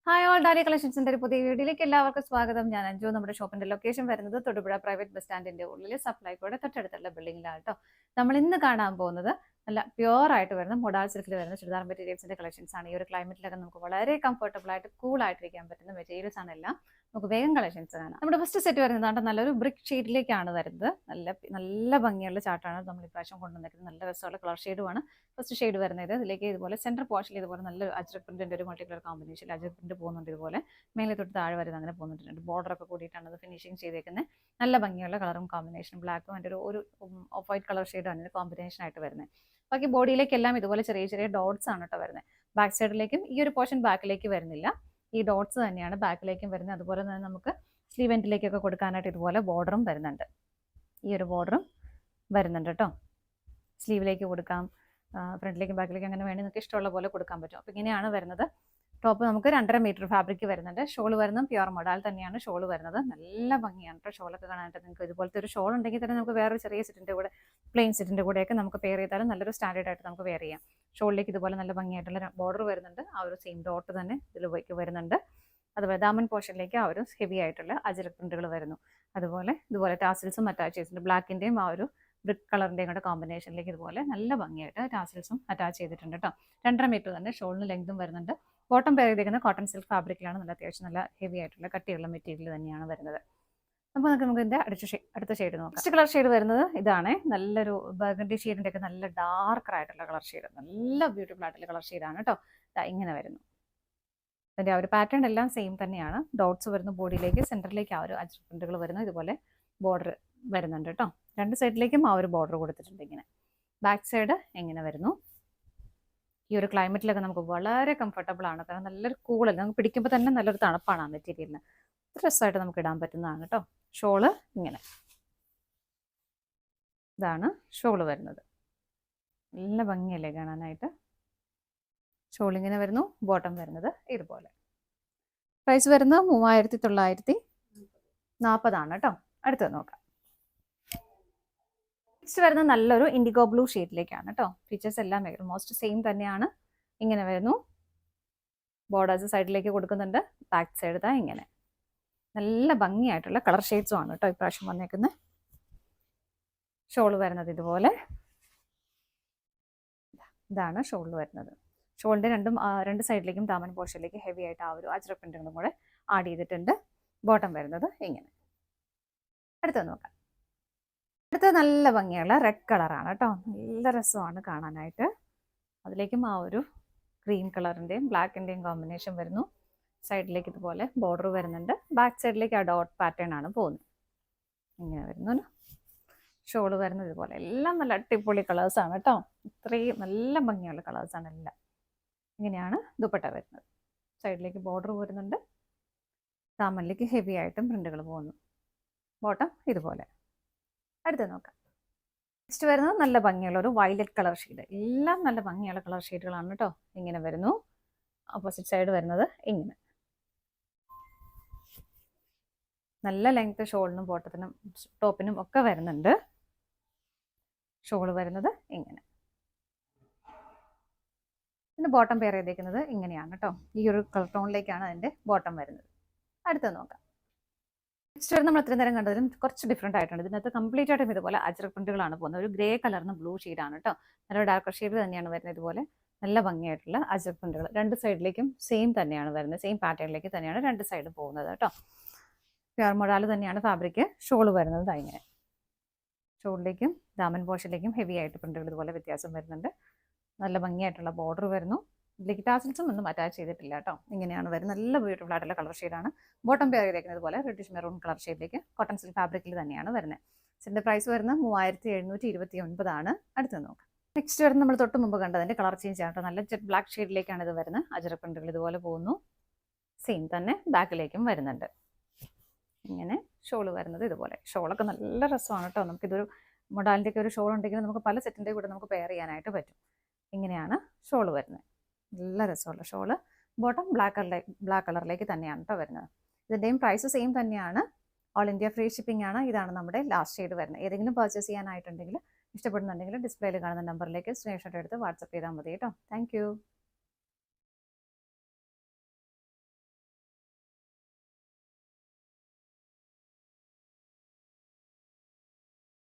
Hi all ഡാലി കളക്ഷൻസിന്റെ ഒരു പുതിയ വീഡിയോയിലേക്ക് എല്ലാവർക്കും സ്വാഗതം. ഞാൻ അഞ്ജു. നമ്മുടെ ഷോപ്പിന്റെ ലൊക്കേഷൻ വരുന്നത് തൊടുപുഴ പ്രൈവറ്റ് ബസ് സ്റ്റാൻഡിന്റെ ഉള്ളിൽ സപ്ലൈകോയുടെ തൊട്ടടുത്തുള്ള ബിൽഡിംഗിലാണ് കേട്ടോ. നമ്മൾ ഇന്ന് കാണാൻ പോകുന്നത് നല്ല പ്യുവർ ആയിട്ട് വരുന്ന മൊഡാൾ സിൽക്കിൽ വരുന്ന ചുരിദാർ മെറ്റീരിയൽസിന്റെ കളക്ഷൻസ് ആണ്. ഈ ഒരു ക്ലൈമറ്റിലൊക്കെ നമുക്ക് വളരെ കംഫർട്ടബിൾ ആയിട്ട് കൂൾ ആയിട്ടിരിക്കാൻ പറ്റുന്ന മെറ്റീരിയൽസ് ആണ് എല്ലാം. നമുക്ക് വേഗം കളക്ഷൻസ് കാണാം. നമ്മുടെ ഫസ്റ്റ് സെറ്റ് വരുന്നതാണ് നല്ലൊരു ബ്രിക്ക് ഷെയ്ഡിലേക്കാണ് വരുന്നത്. നല്ല ഭംഗിയുള്ള ചാർട്ടാണ് നമ്മൾ ഇപ്രാവശ്യം കൊണ്ടുവന്നിരിക്കുന്നത്. നല്ല രസമുള്ള കളർ ഷെയ്ഡുമാണ് ഫസ്റ്റ് ഷെയ്ഡ് വരുന്നത്. ഇതിലേക്ക് ഇതുപോലെ സെന്റർ പോർഷനിൽ ഇതുപോലെ നല്ല അജ്രക് പ്രിന്റിന്റെ ഒരു multi colour combination ajrak print പോകുന്നുണ്ട്. ഇതുപോലെ മേലെ തൊട്ട് താഴെ വരുന്നത് അങ്ങനെ പോകുന്നുണ്ട്. ബോർഡർ ഒക്കെ കൂടിയിട്ടാണ് അത് ഫിനിഷിങ് ചെയ്തേക്കുന്നത്. നല്ല ഭംഗിയുള്ള കളറും കോമ്പിനേഷനും ബ്ലാക്കും അതിൻ്റെ ഒരു ഓഫ് വൈറ്റ് കളർ ഷെയ്ഡാണ് ഇതിന് കോമ്പിനേഷൻ ആയിട്ട് വരുന്നത്. ബാക്കി ബോഡിയിലേക്കെല്ലാം ഇതുപോലെ ചെറിയ ചെറിയ ഡോട്ട്സ് ആണ് കേട്ടോ വരുന്നത്. ബാക്ക് സൈഡിലേക്കും ഈ ഒരു പോർഷൻ ബാക്കിലേക്ക് വരുന്നില്ല, ഈ ഡോട്ട്സ് തന്നെയാണ് ബാക്കിലേക്കും വരുന്നത്. അതുപോലെ തന്നെ നമുക്ക് സ്ലീവ് എൻഡിലേക്കൊക്കെ കൊടുക്കാനായിട്ട് ഇതുപോലെ ബോർഡറും വരുന്നുണ്ട്. ഈ ഒരു ബോർഡറും വരുന്നുണ്ട് കേട്ടോ. സ്ലീവിലേക്ക് കൊടുക്കാം, ഫ്രണ്ടിലേക്കും ബാക്കിലേക്കും അങ്ങനെ വേണ്ടി നിങ്ങൾക്ക് ഇഷ്ടമുള്ള പോലെ കൊടുക്കാൻ പറ്റും. അപ്പോൾ ഇങ്ങനെയാണ് വരുന്നത്. ടോപ്പ് നമുക്ക് 2.5 മീറ്റർ ഫാബ്രിക് വരുന്നുണ്ട്. ഷോൾ വരുന്നത് പ്യുവർ മൊഡാൾ തന്നെയാണ് ഷോൾ വരുന്നത്. നല്ല ഭംഗിയാണ് കേട്ടോ ഷോളൊക്കെ കാണാനായിട്ട്. നിങ്ങൾക്ക് ഇതുപോലത്തെ ഒരു ഷോൾ ഉണ്ടെങ്കിൽ തന്നെ നമുക്ക് വേറെ ചെറിയ സെറ്റിൻ്റെ കൂടെ പ്ലെയിൻ സെറ്റിൻ്റെ കൂടെയൊക്കെ നമുക്ക് പെയർ ചെയ്താലും നല്ലൊരു സ്റ്റാൻഡേർഡ് ആയിട്ട് നമുക്ക് വെയർ ചെയ്യാം. ഷോളിലേക്ക് ഇതുപോലെ നല്ല ഭംഗിയായിട്ടുള്ള ബോർഡർ വരുന്നുണ്ട്. ആ ഒരു സെയിം ഡോട്ട് തന്നെ ഇതിലേക്ക് വരുന്നുണ്ട്. അതുപോലെ ദാമൻ പോർഷനിലേക്ക് ആ ഒരു ഹെവി ആയിട്ടുള്ള അജരക് പ്രിന്റുകൾ വരുന്നു. അതുപോലെ ഇതുപോലെ ടാസിൽസും അറ്റാച്ച് ചെയ്തിട്ടുണ്ട്. ബ്ലാക്കിൻ്റെയും ആ ഒരു ബ്രിക്ക് കളറിൻ്റെയും കൂടെ കോമ്പിനേഷനിലേക്ക് ഇതുപോലെ നല്ല ഭംഗിയായിട്ട് ടാസിൽസും അറ്റാച്ച് ചെയ്തിട്ടുണ്ട് കേട്ടോ. 2.5 മീറ്റർ തന്നെ ഷോളിന് ലെങ്തും വരുന്നുണ്ട്. ബോട്ടം പെയർ ചെയ്തിരിക്കുന്ന കോട്ടൺ സിൽക്ക് ഫാബ്രിക്കിലാണ്. നല്ല അത്യാവശ്യം നല്ല ഹെവി ആയിട്ടുള്ള കട്ടിയുള്ള മെറ്റീരിയൽ തന്നെയാണ് വരുന്നത്. അപ്പോൾ നമുക്ക് ഇതിൻ്റെ അടുത്ത ഷെയ്ഡ് നോക്കാം. ഫസ്റ്റ് കളർ ഷെയ്ഡ് വരുന്നത് ഇതാണ്. നല്ലൊരു ബർഗണ്ടി ഷെയ്ഡിൻ്റെ ഒക്കെ നല്ല ഡാർക്കർ ആയിട്ടുള്ള കളർ ഷെയ്ഡ്. നല്ല ബ്യൂട്ടിഫുൾ ആയിട്ടുള്ള കളർ ഷെയ്ഡാണ് കേട്ടോ. ഇങ്ങനെ വരുന്നു. അതിൻ്റെ ആ ഒരു പാറ്റേൺ എല്ലാം സെയിം തന്നെയാണ്. ഡോട്ട്സ് വരുന്ന ബോഡിയിലേക്ക് സെൻറ്ററിലേക്ക് ആ ഒരു അജ്രക് പ്രിന്റുകൾ വരുന്നു. ഇതുപോലെ ബോർഡർ വരുന്നുണ്ട് കേട്ടോ. രണ്ട് സൈഡിലേക്കും ആ ഒരു ബോർഡർ കൊടുത്തിട്ടുണ്ട്. ഇങ്ങനെ ബാക്ക് സൈഡ് എങ്ങനെ വരുന്നു. ഈ ഒരു ക്ലൈമറ്റിലൊക്കെ നമുക്ക് വളരെ കംഫർട്ടബിൾ ആണ്. കാരണം നല്ലൊരു കൂളല്ല, നമുക്ക് പിടിക്കുമ്പോൾ തന്നെ നല്ലൊരു തണുപ്പാണ് ആ മെറ്റീരിയലിന്. ഡ്രസ്സായിട്ട് നമുക്ക് ഇടാൻ പറ്റുന്നതാണ് കേട്ടോ. ഷോള് ഇങ്ങനെ, ഇതാണ് ഷോള് വരുന്നത്. നല്ല ഭംഗിയല്ലേ കാണാനായിട്ട്. ഷോൾ ഇങ്ങനെ വരുന്നു. ബോട്ടം വരുന്നത് ഇതുപോലെ. പ്രൈസ് വരുന്നത് 3940 കേട്ടോ. അടുത്തത് നോക്കാം. നെക്സ്റ്റ് വരുന്നത് നല്ലൊരു ഇൻഡിഗോ ബ്ലൂ ഷെയ്ഡിലേക്കാണ് കേട്ടോ. ഫീച്ചേഴ്സ് എല്ലാം ഓൾമോസ്റ്റ് സെയിം തന്നെയാണ്. ഇങ്ങനെ വരുന്നു. ബോർഡേഴ്സ് സൈഡിലേക്ക് കൊടുക്കുന്നുണ്ട്. ബാക്ക് സൈഡ് ഇതാ ഇങ്ങനെ നല്ല ഭംഗിയായിട്ടുള്ള കളർ ഷെയ്ഡ്സും ആണ് കേട്ടോ ഇപ്രാവശ്യം വന്നേക്കുന്നത്. ഷോൾ വരുന്നത് ഇതുപോലെ, ഇതാണ് ഷോൾ വരുന്നത്. ഷോളിൻ്റെ രണ്ട് സൈഡിലേക്കും ദാമൻ പോർഷനിലേക്ക് ഹെവി ആയിട്ട് ആ ഒരു അജ്രക് പ്രിന്റുകളും കൂടെ ആഡ് ചെയ്തിട്ടുണ്ട്. ബോട്ടം വരുന്നത് ഇങ്ങനെ. അടുത്തത് നോക്കാം. അടുത്തത് നല്ല ഭംഗിയുള്ള റെഡ് കളറാണ് കേട്ടോ. നല്ല രസമാണ് കാണാനായിട്ട്. അതിലേക്കും ആ ഒരു ക്രീം കളറിൻ്റെയും ബ്ലാക്കിൻ്റെയും കോമ്പിനേഷൻ വരുന്നു. സൈഡിലേക്ക് ഇതുപോലെ ബോർഡർ വരുന്നുണ്ട്. ബാക്ക് സൈഡിലേക്ക് ആ ഡോട്ട് പാറ്റേൺ ആണ് പോകുന്നത്. ഇങ്ങനെ വരുന്നു. ഷോള് വരുന്നത് ഇതുപോലെ. എല്ലാം നല്ല അടിപൊളി കളേഴ്സാണ് കേട്ടോ. ഇത്രയും നല്ല ഭംഗിയുള്ള കളേഴ്സാണ് എല്ലാം. ഇങ്ങനെയാണ് ദുപ്പട്ട വരുന്നത്. സൈഡിലേക്ക് ബോർഡർ വരുന്നുണ്ട്. ദാമനിലേക്ക് ഹെവി ആയിട്ടും പ്രിന്റുകൾ പോകുന്നു. ബോട്ടം ഇതുപോലെ. അടുത്ത് നോക്കാം. നെക്സ്റ്റ് വരുന്നത് നല്ല ഭംഗിയുള്ള ഒരു വയലറ്റ് കളർ ഷെയ്ഡ്. എല്ലാം നല്ല ഭംഗിയുള്ള കളർ ഷെയ്ഡുകളാണ് കേട്ടോ. ഇങ്ങനെ വരുന്നു. ഓപ്പോസിറ്റ് സൈഡ് വരുന്നത് ഇങ്ങനെ. നല്ല ലെങ്ത് ഷോളിനും ബോട്ടത്തിനും ടോപ്പിനും ഒക്കെ വരുന്നുണ്ട്. ഷോൾ വരുന്നത് ഇങ്ങനെ. ഇതിൻ്റെ ബോട്ടം പെയർ ചെയ്തേക്കുന്നത് ഇങ്ങനെയാണ് കേട്ടോ. ഈ ഒരു കളർ ടോണിലേക്കാണ് അതിൻ്റെ ബോട്ടം വരുന്നത്. അടുത്തത് നോക്കാം. നെക്സ്റ്റ് വരുന്നത് നമ്മൾ ഇത്രയും നേരം കണ്ടതിലും കുറച്ച് ഡിഫറെൻ്റ് ആയിട്ടുണ്ട്. ഇതിനകത്ത് കംപ്ലീറ്റ് ആയിട്ടും ഇതുപോലെ അജ്രക് പ്രിന്റുകളാണ് പോകുന്നത്. ഒരു ഗ്രേ കളറിന് ബ്ലൂ ഷെയ്ഡാണ് കേട്ടോ. നല്ല ഡാർക്കർ ഷെയ്ഡ് തന്നെയാണ് വരുന്നത്. ഇതുപോലെ നല്ല ഭംഗിയായിട്ടുള്ള അജ്രക് പ്രിന്റുകൾ. രണ്ട് സൈഡിലേക്കും സെയിം തന്നെയാണ് വരുന്നത്. സെയിം പാറ്റേണിലേക്ക് തന്നെയാണ് രണ്ട് സൈഡും പോകുന്നത് കേട്ടോ. പ്യുവർ മൊഡാൾ തന്നെയാണ് ഫാബ്രിക്. ഷോൾ വരുന്നത് ഇങ്ങനെ. ഷോളിലേക്കും ദാമൻ പോർഷനിലേക്കും ഹെവി ആയിട്ട് പ്രിന്റുകൾ ഇതുപോലെ വ്യത്യാസം വരുന്നുണ്ട്. നല്ല ഭംഗിയായിട്ടുള്ള ബോർഡർ വരുന്നു. ഇതിലേക്ക് ടാസിൽസും ഒന്നും അറ്റാച്ച് ചെയ്തിട്ടില്ല കേട്ടോ. ഇങ്ങനെയാണ് വരുന്നത്. നല്ല ബ്യൂട്ടിഫുൾ ആയിട്ടുള്ള കളർ ഷെയ്ഡാണ്. ബോട്ടം പെയർ ചെയ്തേക്കുന്നത് പോലെ റെഡിഷ് മെറൂൺ കളർ ഷെയ്ഡിലേക്ക് കോട്ടൺ സിൽക്ക് ഫാബ്രിക്കിൽ തന്നെയാണ് വരുന്നത്. ഇതിൻ്റെ പ്രൈസ് വരുന്നത് 3729 ആണ്. അടുത്ത് നോക്കാം. നെക്സ്റ്റ് വരുന്നത് നമ്മൾ തൊട്ട് മുമ്പ് കണ്ടതിൻ്റെ കളർ ചേഞ്ച് ആണ് കേട്ടോ. നല്ല ജെറ്റ് ബ്ലാക്ക് ഷെയ്ഡിലേക്കാണ് ഇത് വരുന്നത്. അജ്രക് പ്രിന്റുകൾ ഇതുപോലെ പോകുന്നു. സെയിം തന്നെ ബാക്കിലേക്കും വരുന്നുണ്ട്. ഇങ്ങനെ ഷോൾ വരുന്നത് ഇതുപോലെ. ഷോളൊക്കെ നല്ല രസമാണ് കേട്ടോ. നമുക്കിതൊരു മൊഡാലിൻ്റെ ഒക്കെ ഒരു ഷോൾ ഉണ്ടെങ്കിൽ നമുക്ക് പല സെറ്റിൻ്റെ കൂടെ നമുക്ക് പെയർ ചെയ്യാനായിട്ട് പറ്റും. ഇങ്ങനെയാണ് ഷോൾ വരുന്നത്. നല്ല രസമുള്ള ഷോള്. ബോട്ടം ബ്ലാക്ക് കളറിലേക്ക് തന്നെയാണ് കേട്ടോ വരുന്നത്. ഇതിൻ്റെയും പ്രൈസ് സെയിം തന്നെയാണ്. ഓൾ ഇന്ത്യ ഫ്രീ ഷിപ്പിംഗ് ആണ്. ഇതാണ് നമ്മുടെ ലാസ്റ്റ് ഷെയ്ഡ് വരുന്നത്. ഏതെങ്കിലും പർച്ചേസ് ചെയ്യാനായിട്ടുണ്ടെങ്കിൽ ഇഷ്ടപ്പെടുന്നുണ്ടെങ്കിൽ ഡിസ്പ്ലേയിൽ കാണുന്ന നമ്പറിലേക്ക് സ്ക്രീൻഷോട്ട് എടുത്ത് വാട്സപ്പ് ചെയ്താൽ മതി കേട്ടോ. താങ്ക്